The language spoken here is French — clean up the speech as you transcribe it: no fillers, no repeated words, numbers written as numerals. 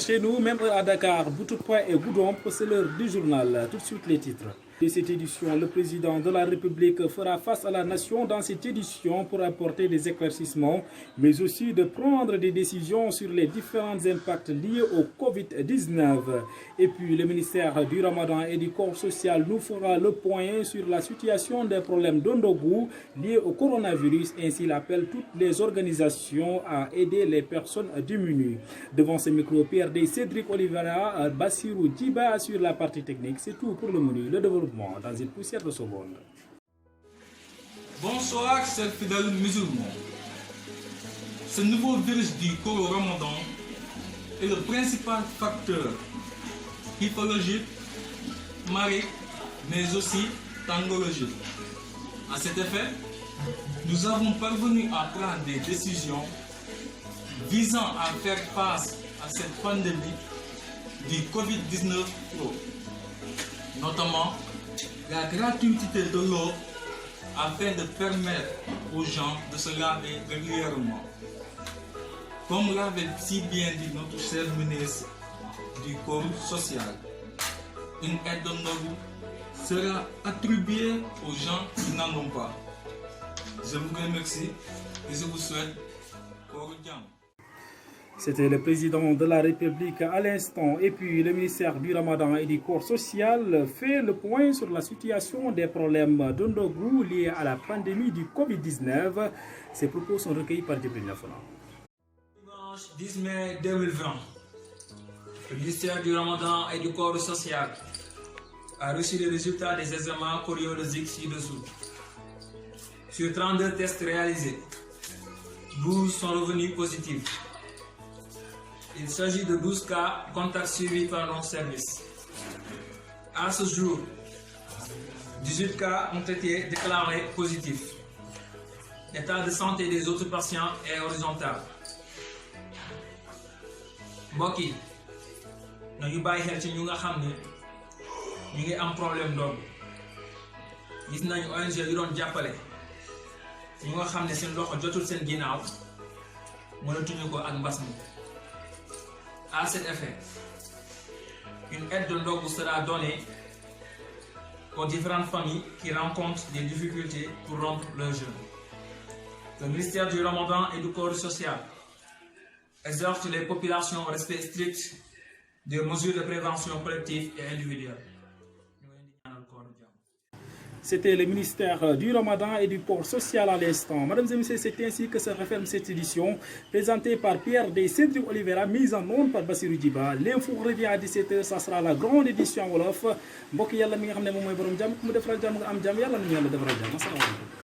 chez nous, même à Dakar, Boutoupa et Goudomp, c'est l'heure du journal. Tout de suite les titres. De cette édition, le président de la République fera face à la nation dans cette édition pour apporter des éclaircissements, mais aussi de prendre des décisions sur les différents impacts liés au Covid-19. Et puis, le ministère du Ramadan et du Corps social nous fera le point sur la situation des problèmes d'Ondogou liés au coronavirus. Ainsi, il appelle toutes les organisations à aider les personnes démunies. Devant ce micro, PRD Cédric Olivera, Bassirou Djiba assure la partie technique. C'est tout pour le menu. Le développement dans une poussière de seconde. Bonsoir, chers fidèles musulmans. Ce nouveau virus du Ramadan est le principal facteur hypologique, marique, mais aussi tangologique. À cet effet, nous avons parvenu à prendre des décisions visant à faire face à cette pandémie du Covid-19 Pro, notamment la gratuité de l'eau afin de permettre aux gens de se laver régulièrement. Comme l'avait si bien dit notre cher ministre du Corps social, une aide de Nobu sera attribuée aux gens qui n'en ont pas. Je vous remercie et je vous souhaite cordialement. C'était le président de la République à l'instant. Et puis le ministère du Ramadan et du Corps social fait le point sur la situation des problèmes d'Ondogou liés à la pandémie du Covid-19. Ces propos sont recueillis par Djibril Lafona. Dimanche 10 mai 2020, le ministère du Ramadan et du Corps social a reçu les résultats des examens choréologiques ci-dessous. Sur 32 tests réalisés, 12 sont revenus positifs. Il s'agit de 12 cas contacts suivis par nos services. À ce jour, 18 cas ont été déclarés positifs. L'état de santé des autres patients est horizontal. mbokk yi nañu bàyyi xel ci ñu nga xam ne ñu ngi am problème doom gis nañu ONG yu doon jàppale ñu nga xam ne seen loxo jotul seen ginnaaw mënatuñu ko ak mbas mi. À cet effet, une aide de ndogu sera donnée aux différentes familles qui rencontrent des difficultés pour rompre leur jeûne. Le ministère du Ramadan et du Corps social exhorte les populations au respect strict des mesures de prévention collective et individuelle. C'était le ministère du Ramadan et du Corps social à l'instant. Mesdames et messieurs, c'est ainsi que se referme cette édition présentée par PRD Cédric Olivera, mise en onde par Bassirou Djiba. L'info revient à 17h, ça sera la grande édition en Wolof. Mbokk yàlla mi nga xam ne moom mooy borom jàmm ku mu defal jàmm nga am jàmm yàlla nañu yàlla defal jàmm. Asalaamaaleykum.